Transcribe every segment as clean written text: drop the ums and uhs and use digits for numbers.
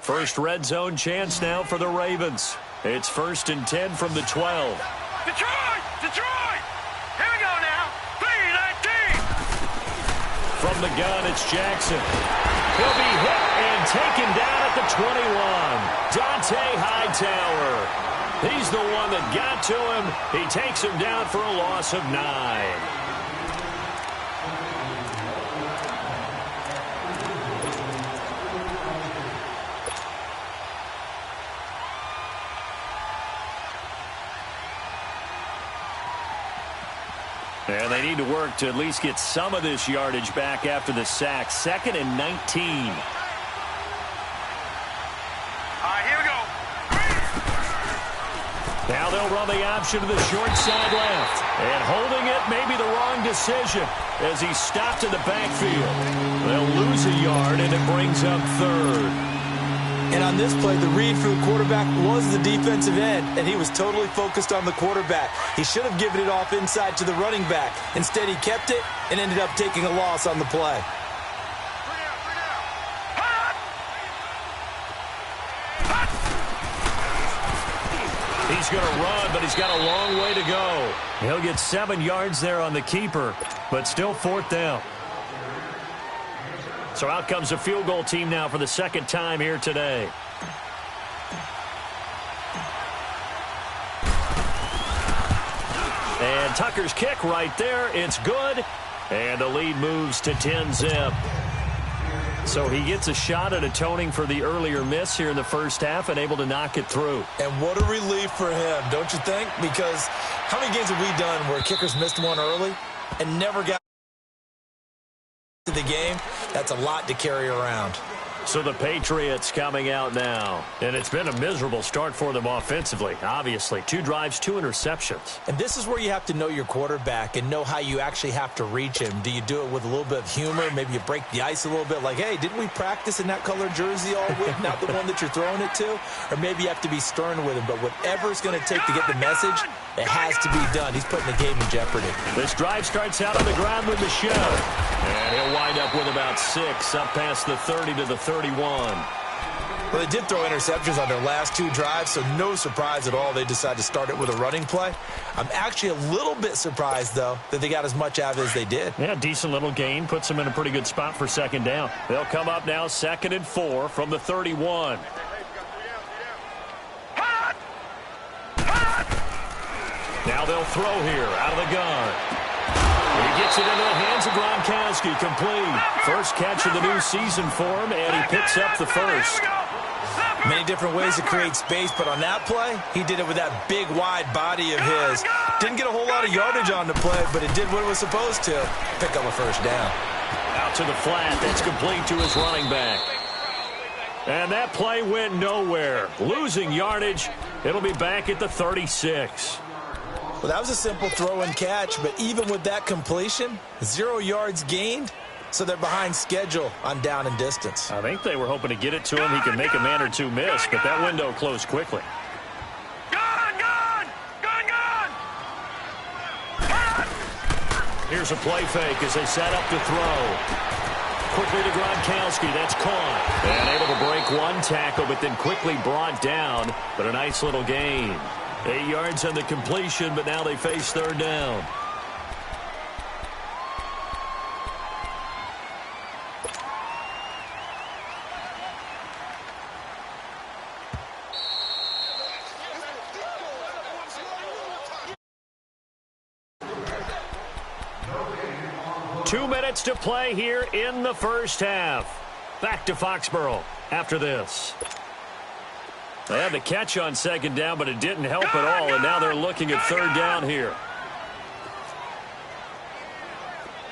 First red zone chance now for the Ravens. It's 1st and 10 from the 12. Detroit! Detroit! Here we go now. 3-19. From the gun, it's Jackson. He'll be hit and taken down at the 21. Dante Hightower. He's the one that got to him. He takes him down for a loss of 9. And they need to work to at least get some of this yardage back after the sack. 2nd and 19. All right, here we go. Now they'll run the option to the short side left. And holding it may be the wrong decision as he stopped in the backfield. They'll lose a yard, and it brings up 3rd. And on this play, the read for the quarterback was the defensive end, and he was totally focused on the quarterback. He should have given it off inside to the running back. Instead, he kept it and ended up taking a loss on the play. He's going to run, but he's got a long way to go. He'll get 7 yards there on the keeper, but still 4th down. So out comes a field goal team now for the 2nd time here today. And Tucker's kick right there. It's good. And the lead moves to 10-zip. So he gets a shot at atoning for the earlier miss here in the first half and able to knock it through. And what a relief for him, don't you think? Because how many games have we done where kickers missed one early and never got to the game? That's a lot to carry around. So the Patriots coming out now. And it's been a miserable start for them offensively, obviously. 2 drives, 2 interceptions. And this is where you have to know your quarterback and know how you actually have to reach him. Do you do it with a little bit of humor? Maybe you break the ice a little bit like, hey, didn't we practice in that color jersey all week? Not the one that you're throwing it to? Or maybe you have to be stern with him. But whatever it's going to take to get the message, it has to be done. He's putting the game in jeopardy. This drive starts out on the ground with Michelle. And he'll wind up with about 6 up past the 30 to the 31. Well, they did throw interceptions on their last 2 drives, so no surprise at all they decided to start it with a running play. I'm actually a little bit surprised, though, that they got as much out of it as they did. Yeah, decent little gain. Puts them in a pretty good spot for 2nd down. They'll come up now 2nd and 4 from the 31. Now they'll throw here out of the gun. He gets it into the hands of Gronkowski, complete. First catch of the new season for him, and he picks up the first. Many different ways to create space, but on that play, he did it with that big, wide body of his. Didn't get a whole lot of yardage on the play, but it did what it was supposed to. Pick up a first down. Out to the flat. That's complete to his running back. And that play went nowhere. Losing yardage. It'll be back at the 36. Well, that was a simple throw and catch, but even with that completion, 0 yards gained, so they're behind schedule on down and distance. I think they were hoping to get it to him. He can make a man or 2 miss, but that window closed quickly. Here's a play fake as they set up to throw. Quickly to Gronkowski. That's caught. And able to break 1 tackle, but then quickly brought down. But a nice little gain. 8 yards on the completion, but now they face 3rd down. Two minutes to play here in the first half. Back to Foxborough after this. They had the catch on 2nd down, but it didn't help at all, and now they're looking at 3rd down here.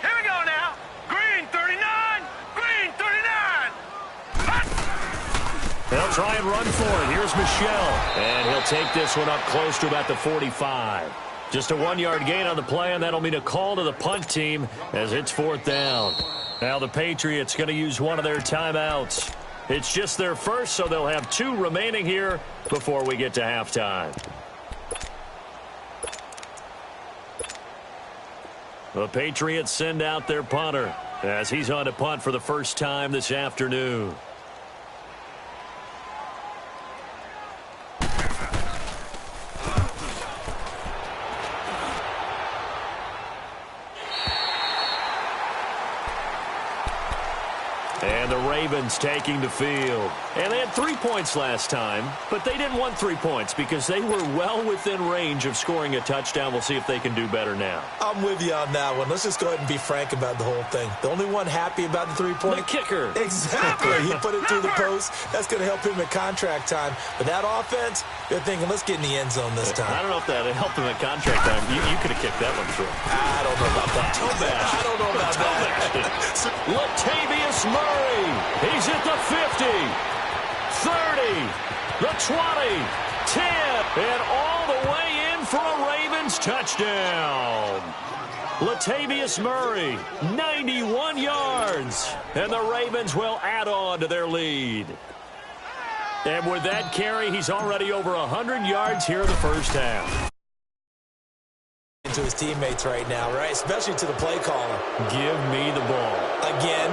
Here we go now. Green 39. Green 39. They'll try and run for it. Here's Michelle. And he'll take this one up close to about the 45. Just a 1-yard gain on the play, and that'll mean a call to the punt team as it's 4th down. Now the Patriots going to use one of their timeouts. It's just their first, so they'll have 2 remaining here before we get to halftime. The Patriots send out their punter as he's on to punt for the first time this afternoon. And the Ravens taking the field. And they had 3 points last time, but they didn't want 3 points because they were well within range of scoring a touchdown. We'll see if they can do better now. I'm with you on that one. Let's just go ahead and be frank about the whole thing. The only one happy about the 3-point? The kicker. Exactly. He put it through the post. That's going to help him at contract time. But that offense, they're thinking, let's get in the end zone this time. I don't know if that helped him at contract time. You could have kicked that one through. I don't know about that. I don't know about that. Latavius Murray. He's at the 50, 30, the 20, 10, and all the way in for a Ravens touchdown. Latavius Murray, 91 yards, and the Ravens will add on to their lead. And with that carry, he's already over 100 yards here in the first half. To his teammates right now, right? Especially to the play caller. Give me the ball. Again,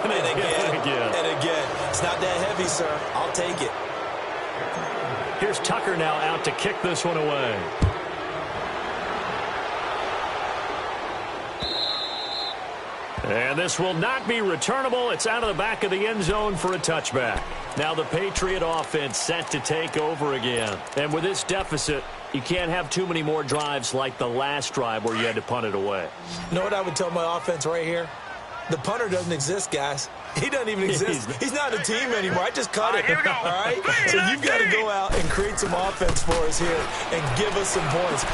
and again, and again. It's not that heavy, sir. I'll take it. Here's Tucker now out to kick this one away. And this will not be returnable. It's out of the back of the end zone for a touchback. Now the Patriot offense set to take over again. And with this deficit, you can't have too many more drives like the last drive where you had to punt it away. You know what I would tell my offense right here? The punter doesn't exist, guys. He doesn't even exist. He's not a team anymore. I just cut it. Here we go. All right? So you've got to go out and create some offense for us here and give us some points.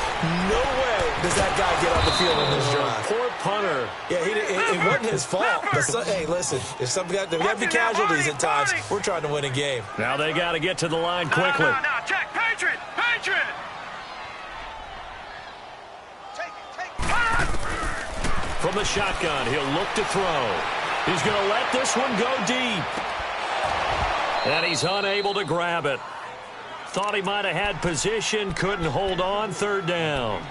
No way does that guy get on the field in this drive. Poor punter. Yeah, it wasn't his fault. But hey, listen, if something there got to be casualties at times. We're trying to win a game. Now they got to get to the line quickly. No, check. Patriot. From the shotgun, he'll look to throw. He's going to let this one go deep. And he's unable to grab it. Thought he might have had position, couldn't hold on, third down.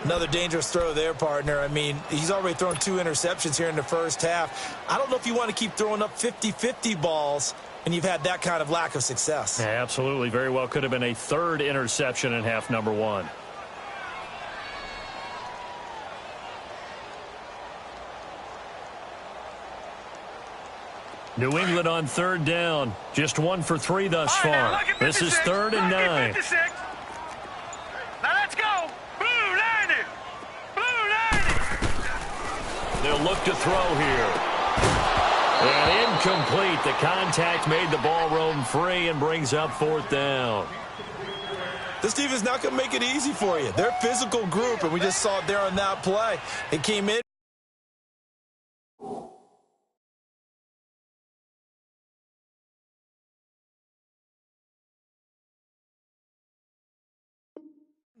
Another dangerous throw there, partner. I mean, he's already thrown 2 interceptions here in the first half. I don't know if you want to keep throwing up 50-50 balls and you've had that kind of lack of success. Yeah, absolutely. Very well could have been a third interception in half number 1. New England on third down. Just 1 for 3 thus far. This is 3rd and 9. Now let's go. Blue 90. They'll look to throw here. And incomplete. The contact made the ball roam free and brings up 4th down. This team is not going to make it easy for you. They're a physical group, and we just saw it there on that play. It came in.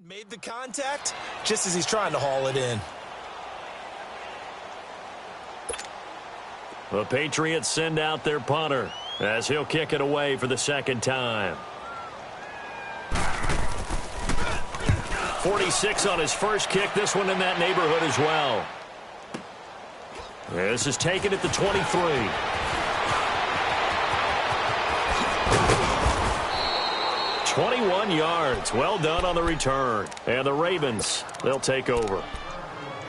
Made the contact just as he's trying to haul it in. The Patriots send out their punter as he'll kick it away for the 2nd time. 46 on his first kick. This one in that neighborhood as well. This is taken at the 23. $21 yards. Well done on the return. And the Ravens, they'll take over.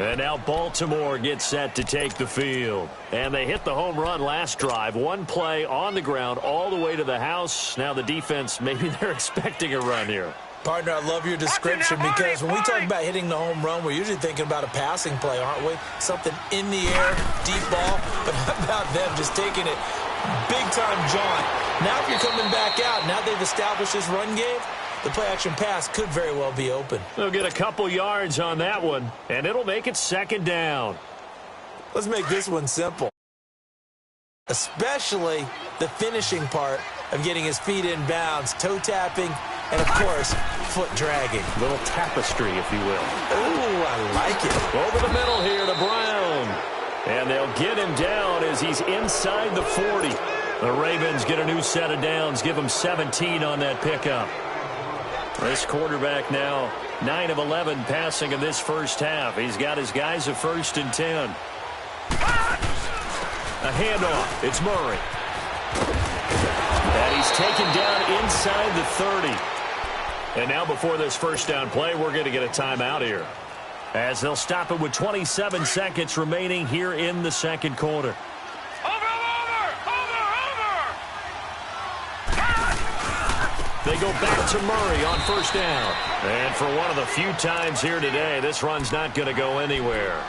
And now Baltimore gets set to take the field. And they hit the home run last drive. 1 play on the ground all the way to the house. Now the defense, maybe they're expecting a run here. Partner, I love your description because when we talk about hitting the home run, we're usually thinking about a passing play, aren't we? Something in the air, deep ball. But how about them just taking it big-time jaunt? Now if you're coming back out, now they've established this run game, the play-action pass could very well be open. They'll get a couple yards on that one, and it'll make it 2nd down. Let's make this one simple. Especially the finishing part of getting his feet in bounds, toe tapping, and, of course, foot dragging. Little tapestry, if you will. Ooh, I like it. Over the middle here to Brown. And they'll get him down as he's inside the 40. The Ravens get a new set of downs, give him 17 on that pickup. This quarterback now 9 of 11 passing in this first half. He's got his guys a 1st and 10. A handoff. It's Murray. And he's taken down inside the 30. And now before this first down play, we're going to get a timeout here, as they'll stop it with 27 seconds remaining here in the 2nd quarter. Over. They go back to Murray on first down. And for one of the few times here today, this run's not going to go anywhere.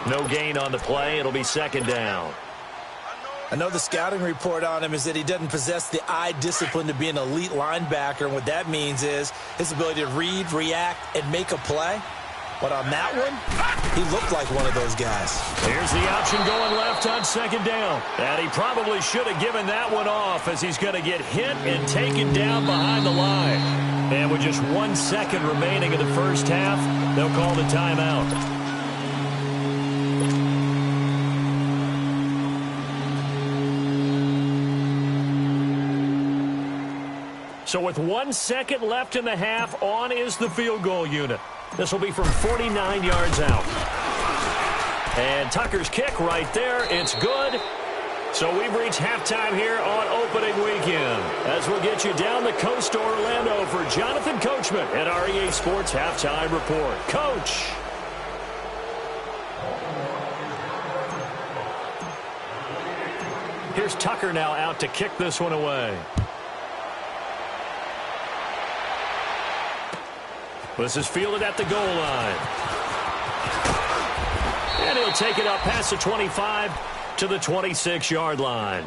No gain on the play. It'll be second down. I know the scouting report on him is that he doesn't possess the eye discipline to be an elite linebacker. And what that means is his ability to read, react, and make a play. But on that one, he looked like one of those guys. Here's the option going left on second down. And he probably should have given that one off as he's going to get hit and taken down behind the line. And with just 1 second remaining in the first half, they'll call the timeout. So with 1 second left in the half, on is the field goal unit. This will be from 49 yards out. And Tucker's kick right there. It's good. So we've reached halftime here on opening weekend. As we'll get you down the coast to Orlando for Jonathan Coachman at our EA Sports Halftime Report. Coach. Here's Tucker now out to kick this one away. This is fielded at the goal line. And he'll take it up past the 25 to the 26-yard line.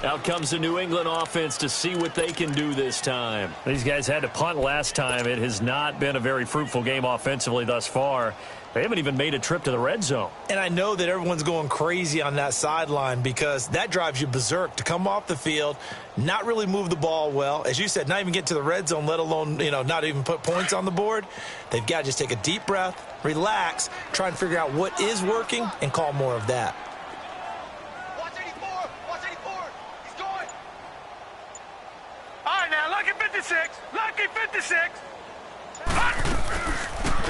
Out comes the New England offense to see what they can do this time. These guys had to punt last time. It has not been a very fruitful game offensively thus far. They haven't even made a trip to the red zone. And I know that everyone's going crazy on that sideline because that drives you berserk to come off the field, not really move the ball well. As you said, not even get to the red zone, let alone, not even put points on the board. They've got to just take a deep breath, relax, try and figure out what is working, and call more of that. Watch 84. Watch 84. He's going. All right, now, lucky 56. Lucky 56.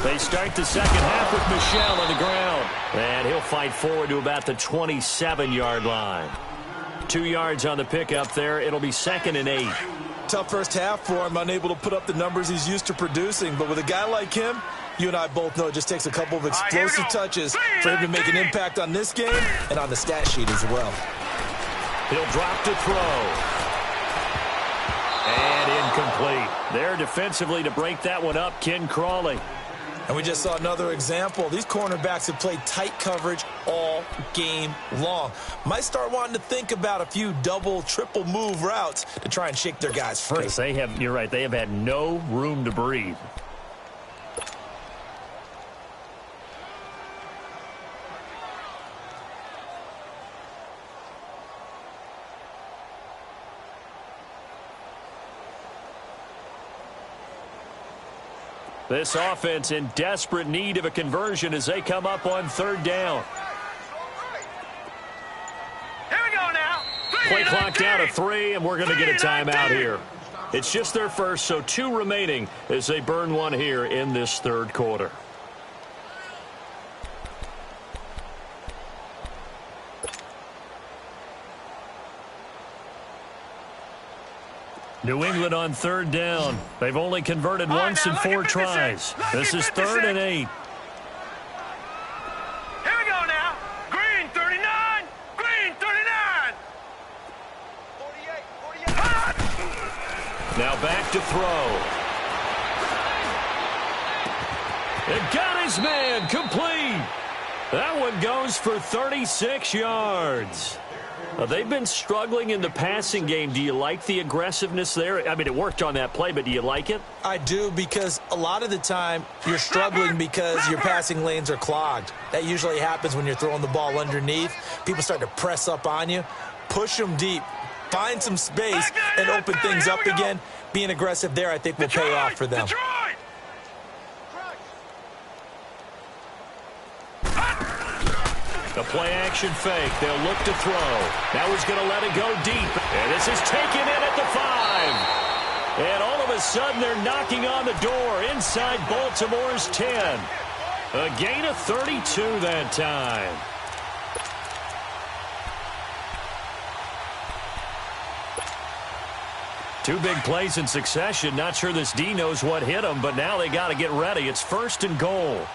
They start the second half with Michel on the ground. And he'll fight forward to about the 27-yard line. 2 yards on the pickup there. It'll be 2nd and 8. Tough first half for him, unable to put up the numbers he's used to producing. But with a guy like him, you and I both know it just takes a couple of explosive touches for him to make an impact on this game and on the stat sheet as well. He'll drop to throw. And incomplete. There defensively to break that one up, Ken Crawley. And we just saw another example. These cornerbacks have played tight coverage all game long. Might start wanting to think about a few double, triple move routes to try and shake their guys free. Yes, you're right, they have had no room to breathe. This offense in desperate need of a conversion as they come up on third down. Here we go now. Play clock down to 3, and we're going to get a timeout here. It's just their first, so 2 remaining as they burn one here in this third quarter. New England on third down. They've only converted once in 4 tries. This is 3rd and 8. Here we go now. Green 39. Green 39. 48. Now back to throw. And got his man complete. That one goes for 36 yards. They've been struggling in the passing game. Do you like the aggressiveness there? I mean, it worked on that play, but do you like it? I do, because a lot of the time you're struggling because your passing lanes are clogged. That usually happens when you're throwing the ball underneath. People start to press up on you. Push them deep. Find some space and open things up again. Being aggressive there, I think, will pay off for them. The play-action fake. They'll look to throw. Now he's going to let it go deep. And this is taken in at the 5. And all of a sudden, they're knocking on the door inside Baltimore's 10. A gain of 32 that time. Two big plays in succession. Not sure this D knows what hit him, but now they got to get ready. It's 1st and goal.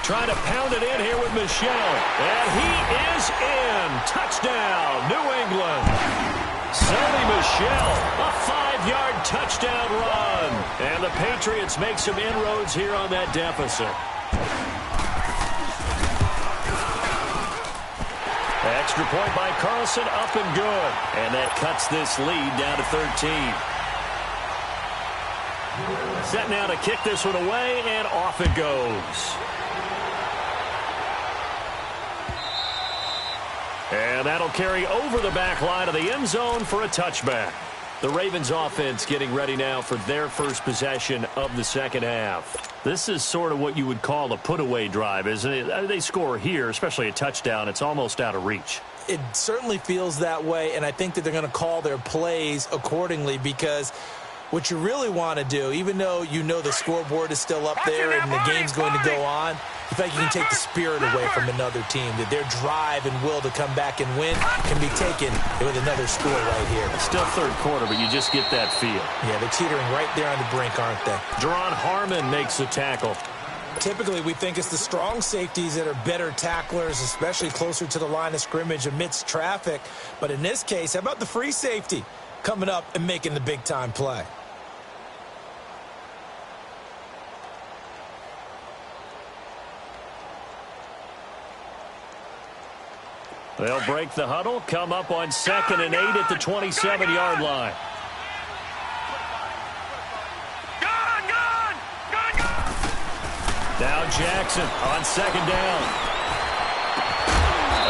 trying to pound it in here with Michel. And he is in. Touchdown, New England. Sony Michel, a 5-yard touchdown run. And the Patriots make some inroads here on that deficit. Extra point by Carlson, up and good. And that cuts this lead down to 13. Set now to kick this one away, and off it goes. And that'll carry over the back line of the end zone for a touchback. The Ravens offense getting ready now for their first possession of the second half. This is sort of what you would call a put-away drive, isn't it? They score here, especially a touchdown. It's almost out of reach. It certainly feels that way, and I think that they're going to call their plays accordingly, because what you really want to do, even though you know the scoreboard is still up there and the game's going to go on, you think you can take the spirit away from another team, that their drive and will to come back and win can be taken with another score right here. Still third quarter, but you just get that feel. Yeah, they're teetering right there on the brink, aren't they? Jerron Harmon makes the tackle. Typically, we think it's the strong safeties that are better tacklers, especially closer to the line of scrimmage amidst traffic. But in this case, how about the free safety coming up and making the big-time play? They'll break the huddle, come up on 2nd and 8 at the 27-yard line. Now Jackson on 2nd down.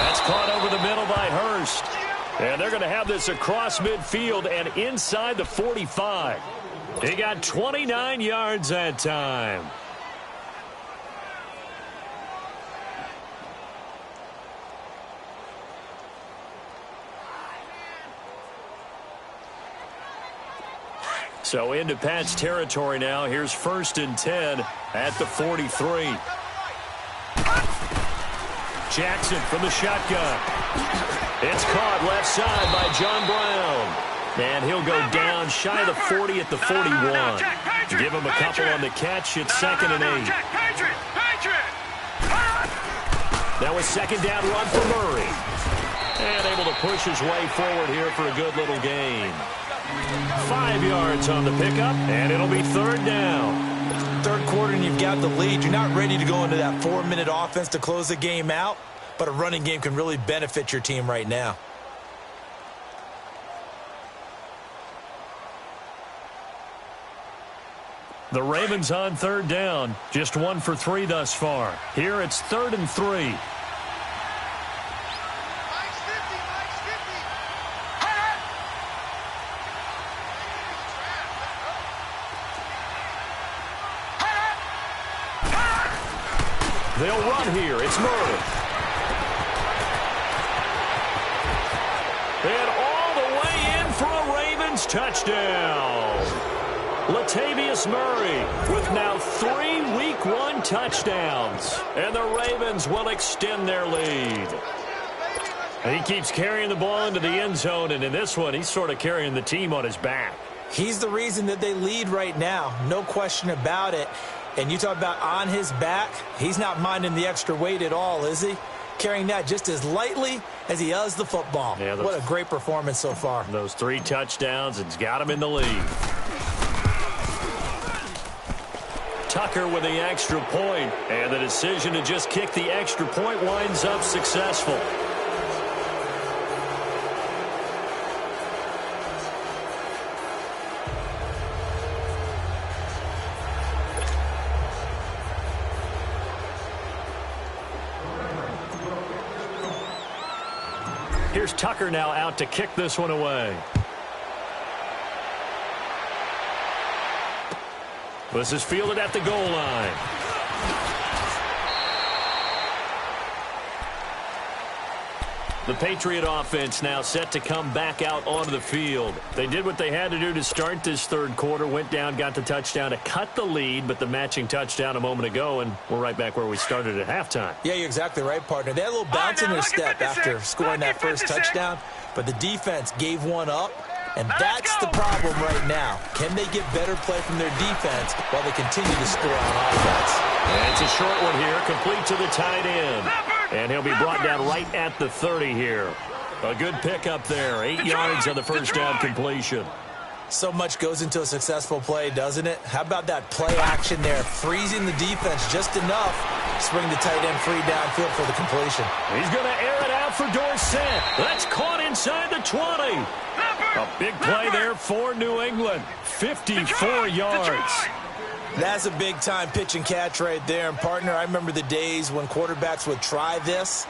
That's caught over the middle by Hurst. And they're going to have this across midfield and inside the 45. He got 29 yards that time. So into Pat's territory now. Here's 1st and 10 at the 43. Jackson from the shotgun. It's caught left side by John Brown. And he'll go down shy of the 40 at the 41. Give him a couple on the catch. It's 2nd and 8. That was 2nd down run for Murray. And able to push his way forward here for a good little gain. 5 yards on the pickup, and it'll be 3rd down. Third quarter, and you've got the lead. You're not ready to go into that 4-minute offense to close the game out, but a running game can really benefit your team right now. The Ravens on 3rd down, just 1 for 3 thus far. Here it's 3rd and 3. They'll run here. It's Murray. And all the way in for a Ravens touchdown. Latavius Murray with now 3 Week 1 touchdowns. And the Ravens will extend their lead. He keeps carrying the ball into the end zone, and in this one, he's sort of carrying the team on his back. He's the reason that they lead right now. No question about it. And you talk about on his back, he's not minding the extra weight at all, is he? Carrying that just as lightly as he does the football. Yeah, what a great performance so far. Those 3 touchdowns, it's got him in the lead. Tucker with the extra point, and the decision to just kick the extra point winds up successful. Here's Tucker now out to kick this one away. This is fielded at the goal line. The Patriot offense now set to come back out onto the field. They did what they had to do to start this third quarter, went down, got the touchdown to cut the lead, but the matching touchdown a moment ago, and we're right back where we started at halftime. Yeah, you're exactly right, partner. They had a little bounce in their step after scoring that first touchdown, but the defense gave one up, And that's the problem right now. Can they get better play from their defense while they continue to score on offense? And it's a short one here, complete to the tight end. And he'll be brought down right at the 30 here. A good pickup there, 8 yards on the first down completion. So much goes into a successful play, doesn't it? How about that play action there, freezing the defense just enough to spring the tight end free downfield for the completion. He's going to air it out for Dorsett. That's caught inside the 20. A big play there for New England, 54 yards. That's a big-time pitch and catch right there. And, partner, I remember the days when quarterbacks would try this.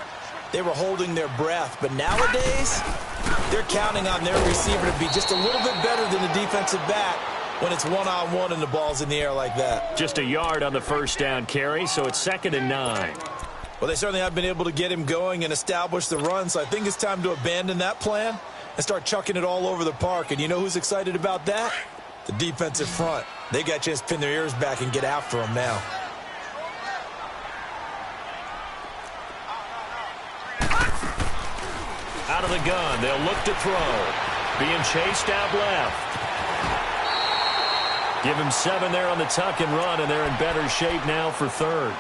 They were holding their breath. But nowadays, they're counting on their receiver to be just a little bit better than the defensive back when it's one-on-one and the ball's in the air like that. Just a yard on the first down carry, so it's 2nd and 9. Well, they certainly have been able to get him going and establish the run, so I think it's time to abandon that plan and start chucking it all over the park. And you know who's excited about that? The defensive front. They got a chance to pin their ears back and get after him now. Out of the gun, they'll look to throw. Being chased out left. Give him 7 there on the tuck and run, and they're in better shape now for 3rd.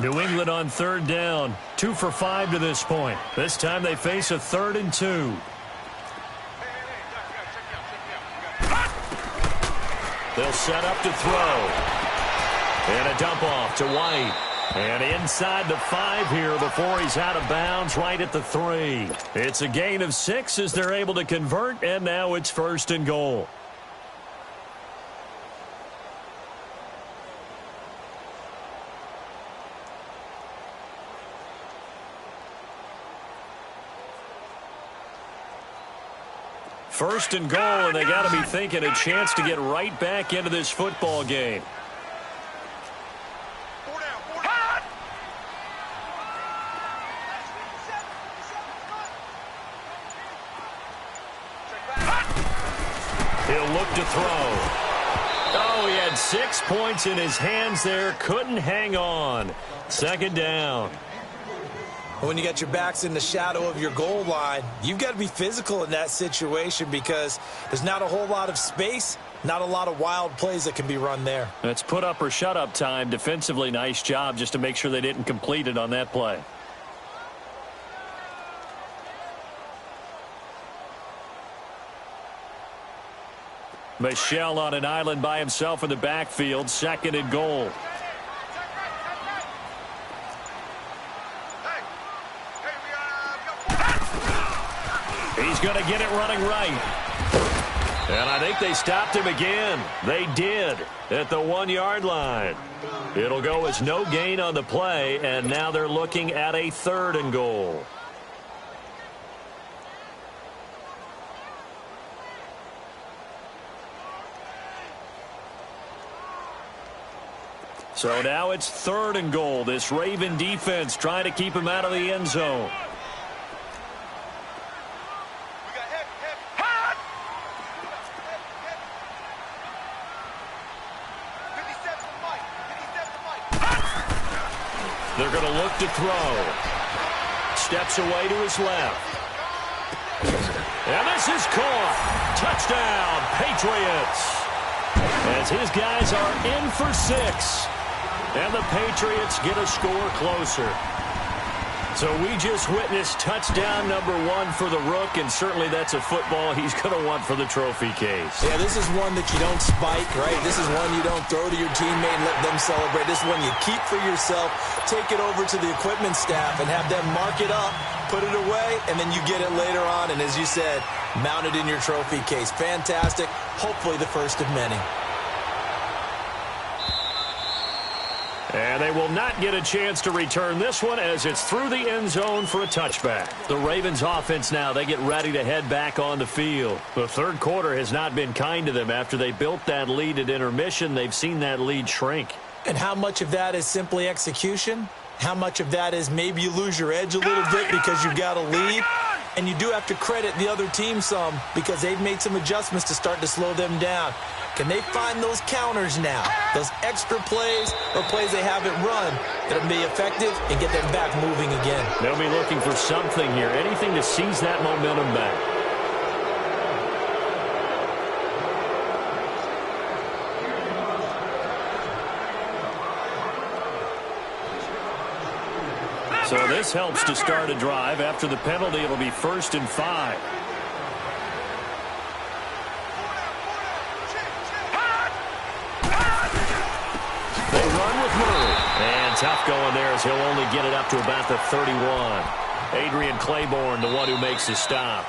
New England on 3rd down. 2 for 5 to this point. This time they face a 3rd and 2. They'll set up to throw. And a dump off to White. And inside the 5 here before he's out of bounds right at the 3. It's a gain of 6 as they're able to convert, and now it's 1st and goal. First and goal, and they got to be thinking a chance to get right back into this football game. He'll look to throw. Oh, he had 6 points in his hands there. Couldn't hang on. 2nd down. When you got your backs in the shadow of your goal line, you've got to be physical in that situation because there's not a whole lot of space, not a lot of wild plays that can be run there. That's put up or shut up time. Defensively, nice job just to make sure they didn't complete it on that play. Michel on an island by himself in the backfield, 2nd and goal. He's going to get it running right. And I think they stopped him again. They did at the 1-yard line. It'll go as no gain on the play, and now they're looking at a 3rd and goal. So now it's 3rd and goal. This Raven defense trying to keep him out of the end zone. They're going to look to throw. Steps away to his left. And this is caught. Touchdown, Patriots. As his guys are in for 6. And the Patriots get a score closer. So we just witnessed touchdown number 1 for the Rook, and certainly that's a football he's going to want for the trophy case. Yeah, this is one that you don't spike, right? This is one you don't throw to your teammate and let them celebrate. This is one you keep for yourself, take it over to the equipment staff and have them mark it up, put it away, and then you get it later on. And as you said, mount it in your trophy case. Fantastic. Hopefully the first of many. And they will not get a chance to return this one as it's through the end zone for a touchback. The Ravens offense now, they get ready to head back on the field. The 3rd quarter has not been kind to them. After they built that lead at intermission, they've seen that lead shrink. And how much of that is simply execution? How much of that is maybe you lose your edge a little bit because you've got a lead? And you do have to credit the other team some because they've made some adjustments to start to slow them down. Can they find those counters now, those extra plays or plays they haven't run that'll be effective and get them back moving again? They'll be looking for something here, anything to seize that momentum back. So this helps to start a drive. After the penalty, it'll be 1st and 5. They run with Murray. And tough going there as he'll only get it up to about the 31. Adrian Claiborne, the one who makes the stop.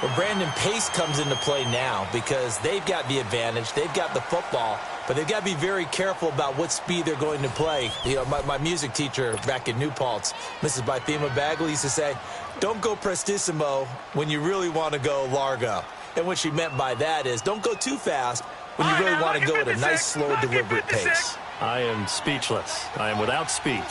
Well, Brandon, pace comes into play now because they've got the advantage. They've got the football, but they've got to be very careful about what speed they're going to play. You know, my music teacher back in New Paltz, Mrs. Bythema Bagley, used to say, don't go prestissimo when you really want to go largo. And what she meant by that is don't go too fast when you really want to go at a nice, slow, deliberate pace. I am speechless. I am without speech.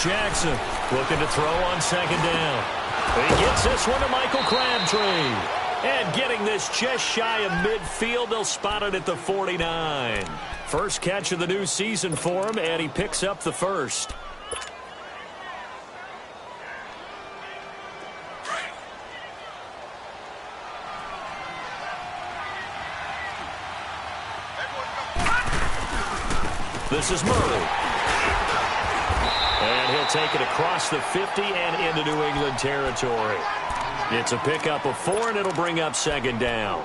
Jackson looking to throw on 2nd down. He gets this one to Michael Crabtree. And getting this just shy of midfield, they'll spot it at the 49. First catch of the new season for him, and he picks up the first. This is Murray. And he'll take it across the 50 and into New England territory. It's a pickup of 4, and it'll bring up 2nd down.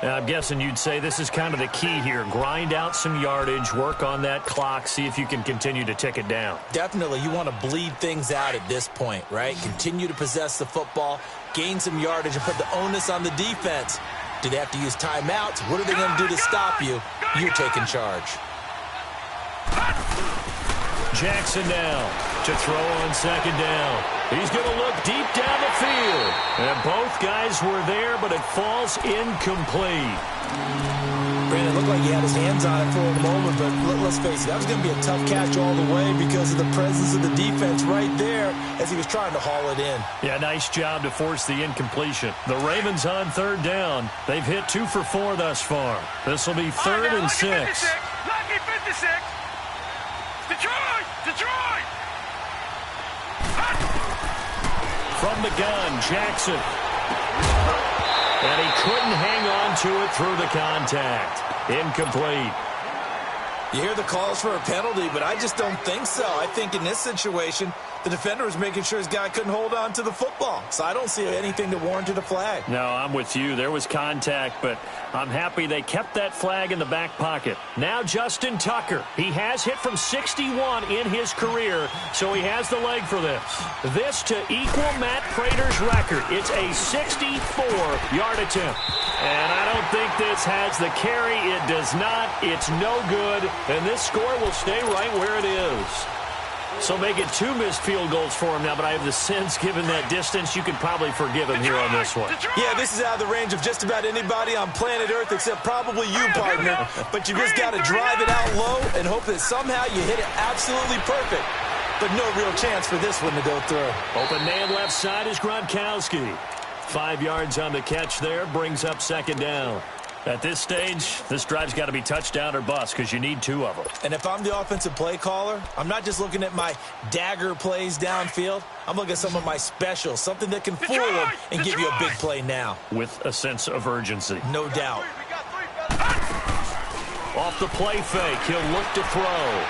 I'm guessing you'd say this is kind of the key here. Grind out some yardage, work on that clock, see if you can continue to tick it down. Definitely. You want to bleed things out at this point, right? Continue to possess the football, gain some yardage, and put the onus on the defense. Do they have to use timeouts? What are they going to do to stop you? You're taking charge. Jackson now to throw on 2nd down. He's going to look deep down the field. And both guys were there, but it falls incomplete. Brandon, it looked like he had his hands on it for a moment, but let's face it, that was going to be a tough catch all the way because of the presence of the defense right there as he was trying to haul it in. Yeah, nice job to force the incompletion. The Ravens on 3rd down. They've hit 2 for 4 thus far. This will be 3rd and 6. Lucky 56. Detroit! From the gun, Jackson. And he couldn't hang on to it through the contact. Incomplete. You hear the calls for a penalty, but I just don't think so. I think in this situation, the defender was making sure his guy couldn't hold on to the football. So I don't see anything that warranted a flag. No, I'm with you. There was contact, but I'm happy they kept that flag in the back pocket. Now Justin Tucker. He has hit from 61 in his career, so he has the leg for this. This to equal Matt Prater's record. It's a 64-yard attempt. And I don't think this has the carry. It does not. It's no good. And this score will stay right where it is. So make it 2 missed field goals for him now, but I have the sense, given that distance, you could probably forgive him here on this one. Yeah, this is out of the range of just about anybody on planet Earth except probably you, partner. But you just got to drive it out low and hope that somehow you hit it absolutely perfect. But no real chance for this one to go through. Open man left side is Gronkowski. 5 yards on the catch there, brings up 2nd down. At this stage, this drive's got to be touchdown or bust because you need 2 of them. And if I'm the offensive play caller, I'm not just looking at my dagger plays downfield. I'm looking at some of my specials, something that can fool them and give you a big play now. With a sense of urgency. No doubt. Off the play fake, he'll look to throw.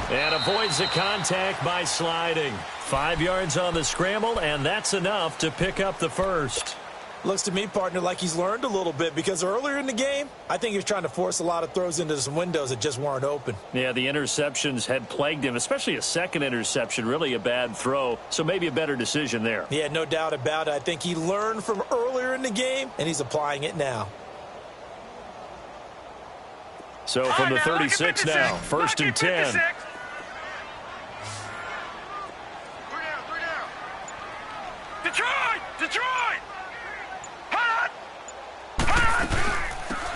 And avoids the contact by sliding. 5 yards on the scramble, and that's enough to pick up the first. Looks to me, partner, like he's learned a little bit because earlier in the game, I think he was trying to force a lot of throws into some windows that just weren't open. Yeah, the interceptions had plagued him, especially a second interception, really a bad throw, so maybe a better decision there. Yeah, no doubt about it. I think he learned from earlier in the game, and he's applying it now. So from the 36 now, 1st and 10. Detroit!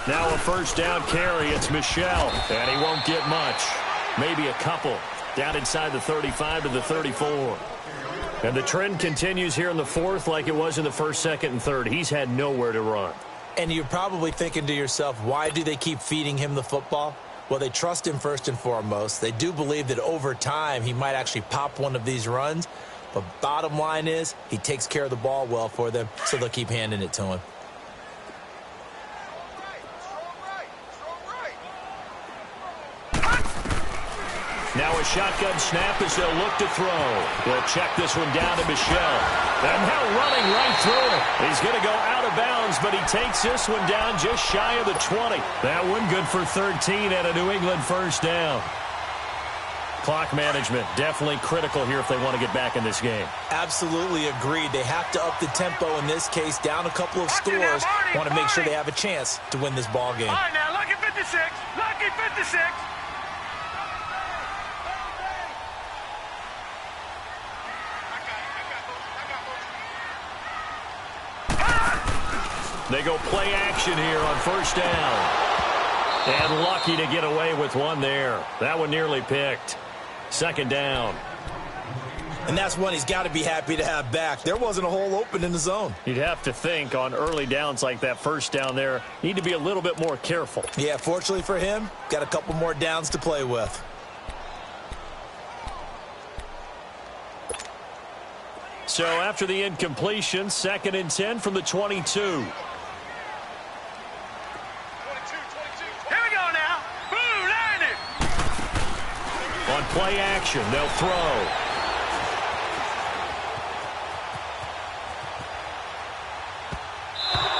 Now a first down carry. It's Michel, and he won't get much. Maybe a couple. Down inside the 35 to the 34. And the trend continues here in the fourth like it was in the first, second, and third. He's had nowhere to run. And you're probably thinking to yourself, why do they keep feeding him the football? Well, they trust him first and foremost. They do believe that over time he might actually pop one of these runs. But bottom line is he takes care of the ball well for them, so they'll keep handing it to him. Now a shotgun snap as they'll look to throw. They'll check this one down to Michel. And now running right through it. He's going to go out of bounds, but he takes this one down just shy of the 20. That one good for 13 and a New England first down. Clock management definitely critical here if they want to get back in this game. Absolutely agreed. They have to up the tempo in this case, down a couple of scores. Want to make sure they have a chance to win this ball game. All right, now, lucky 56. Lucky 56. They go play action here on first down. And lucky to get away with one there. That one nearly picked. Second down. And that's one he's got to be happy to have back. There wasn't a hole open in the zone. You'd have to think on early downs like that first down there, need to be a little bit more careful. Yeah, fortunately for him, got a couple more downs to play with. So after the incompletion, 2nd and 10 from the 22. On play action, they'll throw.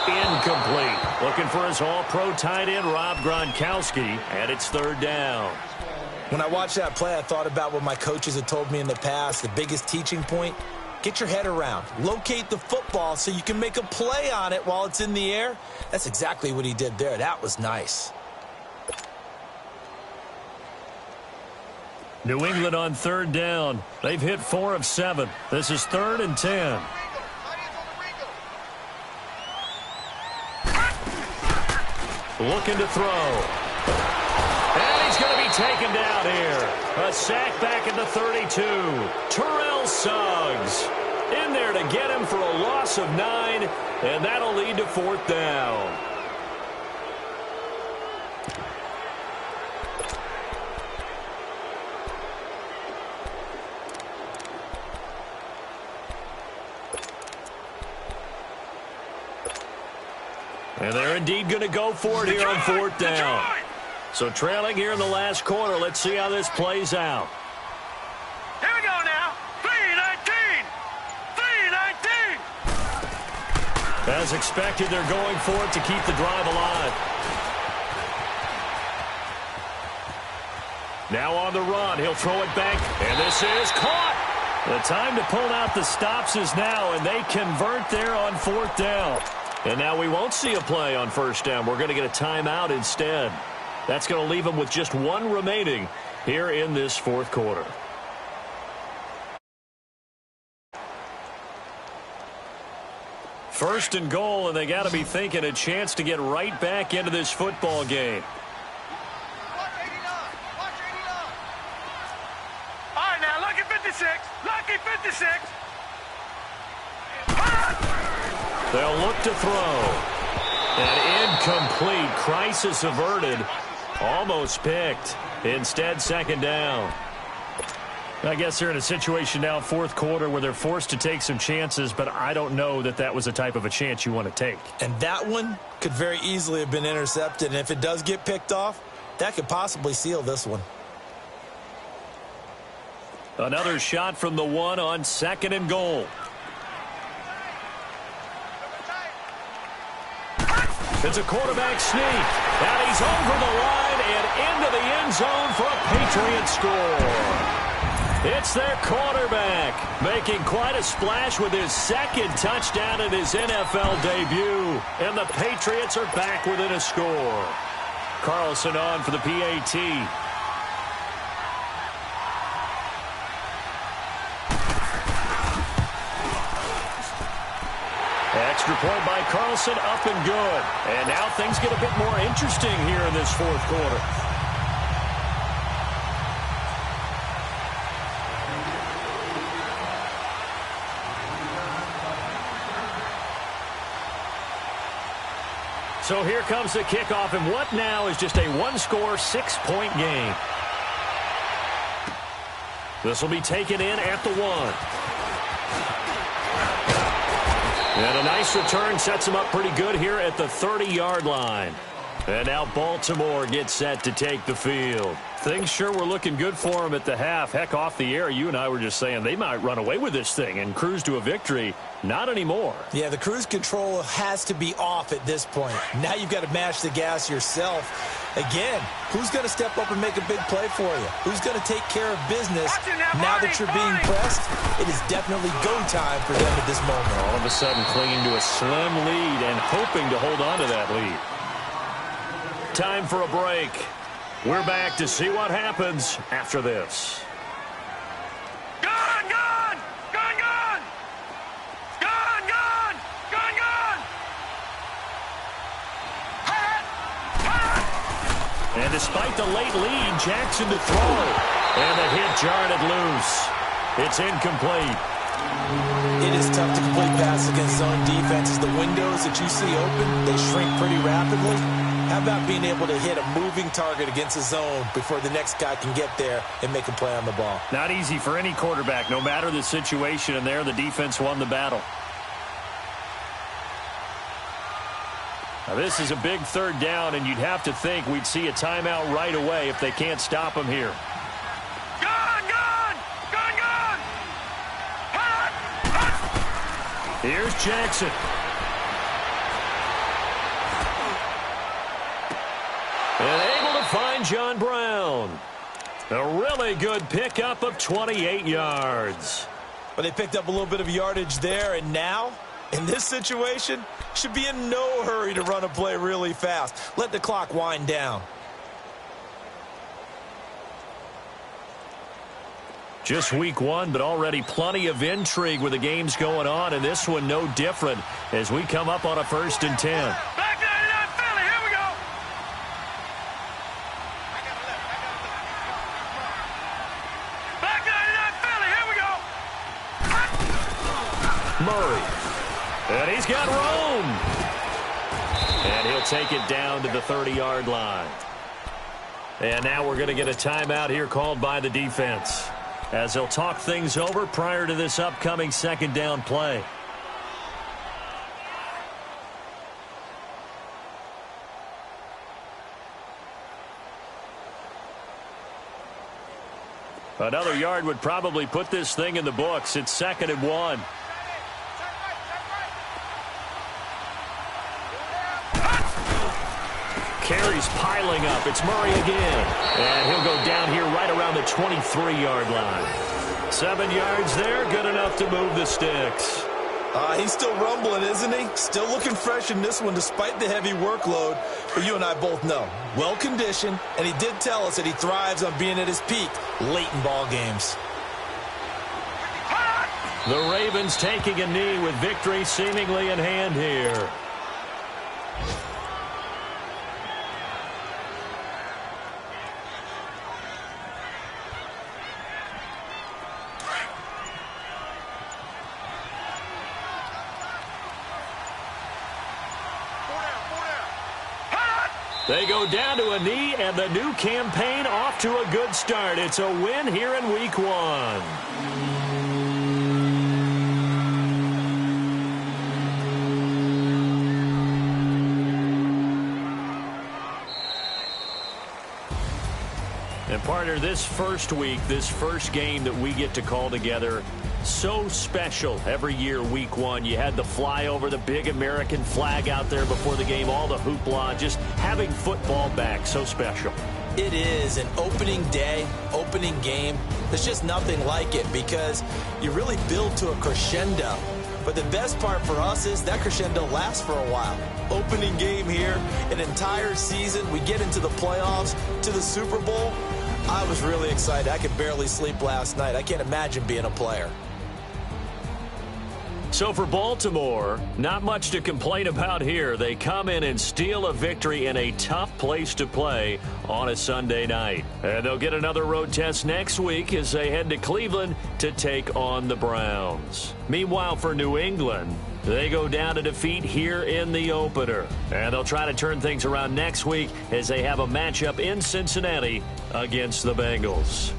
Incomplete. Looking for his all-pro tight end, Rob Gronkowski, and it's 3rd down. When I watched that play, I thought about what my coaches had told me in the past. The biggest teaching point, get your head around. Locate the football so you can make a play on it while it's in the air. That's exactly what he did there. That was nice. New England on 3rd down. They've hit 4 of 7. This is 3rd and 10. Looking to throw. And he's going to be taken down here. A sack back at the 32. Terrell Suggs in there to get him for a loss of 9, and that'll lead to 4th down. And they're indeed going to go for it here on 4th down. So trailing here in the last quarter. Let's see how this plays out. Here we go now. 3:19. 3:19. As expected, they're going for it to keep the drive alive. Now on the run. He'll throw it back. And this is caught. The time to pull out the stops is now, and they convert there on 4th down. And now we won't see a play on 1st down. We're going to get a timeout instead. That's going to leave them with just 1 remaining here in this 4th quarter. First and goal, and they got to be thinking a chance to get right back into this football game. All right, now, lucky 56. Lucky 56. They'll look to throw. An incomplete. Crisis averted. Almost picked. Instead, 2nd down. I guess they're in a situation now, 4th quarter, where they're forced to take some chances, but I don't know that that was the type of a chance you want to take. And that one could very easily have been intercepted, and if it does get picked off, that could possibly seal this one. Another shot from the 1 on 2nd and goal. It's a quarterback sneak, and he's over the line and into the end zone for a Patriot score. It's their quarterback making quite a splash with his 2nd touchdown in his NFL debut, and the Patriots are back within a score. Carlson on for the PAT. Extra point by Carlson, up and good. And now things get a bit more interesting here in this fourth quarter. So here comes the kickoff, and what now is just a one-score, 6-point game. This will be taken in at the 1. And a nice return sets him up pretty good here at the 30-yard line. And now Baltimore gets set to take the field. Things sure were looking good for him at the half. Heck, off the air, you and I were just saying they might run away with this thing and cruise to a victory. Not anymore. Yeah, the cruise control has to be off at this point. Now you've got to mash the gas yourself. Again, who's going to step up and make a big play for you? Who's going to take care of business now that you're being pressed? It is definitely go time for them at this moment. All of a sudden clinging to a slim lead and hoping to hold on to that lead. Time for a break. We're back to see what happens after this. Gone, gone! Gone, gone! Gone, gone! Gone, gone! Hot! Hot! And despite the late lead, Jackson to throw. And the hit jarred it loose. It's incomplete. It is tough to complete passes against zone defenses. The windows that you see open, they shrink pretty rapidly. How about being able to hit a moving target against a zone before the next guy can get there and make a play on the ball? Not easy for any quarterback, no matter the situation, and there the defense won the battle. Now this is a big third down, and you'd have to think we'd see a timeout right away if they can't stop him here. Gone, gone! Gone, gone! Hot! Hot! Here's Jackson. And able to find John Brown. A really good pickup of 28 yards. But they picked up a little bit of yardage there, and now, in this situation, should be in no hurry to run a play really fast. Let the clock wind down. Just week 1, but already plenty of intrigue with the games going on, and this one no different as we come up on a 1st and 10. Murray. And he's got room. And he'll take it down to the 30-yard line. And now we're going to get a timeout here called by the defense as they'll talk things over prior to this upcoming 2nd down play. Another yard would probably put this thing in the books. It's 2nd and 1. Carries piling up. It's Murray again. And he'll go down here right around the 23-yard line. 7 yards there, good enough to move the sticks. He's still rumbling, isn't he? Still looking fresh in this one despite the heavy workload. But you and I both know, well-conditioned, and he did tell us that he thrives on being at his peak late in ball games. The Ravens taking a knee with victory seemingly in hand here. They go down to a knee, and the new campaign off to a good start. It's a win here in week 1. And partner, this first week, this first game that we get to call together, so special every year, week 1. You had the flyover, the big American flag out there before the game, all the hoopla, just having football back, so special. It is an opening day, opening game. There's just nothing like it because you really build to a crescendo. But the best part for us is that crescendo lasts for a while. Opening game here, an entire season. We get into the playoffs, to the Super Bowl. I was really excited. I could barely sleep last night. I can't imagine being a player. So for Baltimore, not much to complain about here. They come in and steal a victory in a tough place to play on a Sunday night. And they'll get another road test next week as they head to Cleveland to take on the Browns. Meanwhile, for New England, they go down to defeat here in the opener. And they'll try to turn things around next week as they have a matchup in Cincinnati against the Bengals.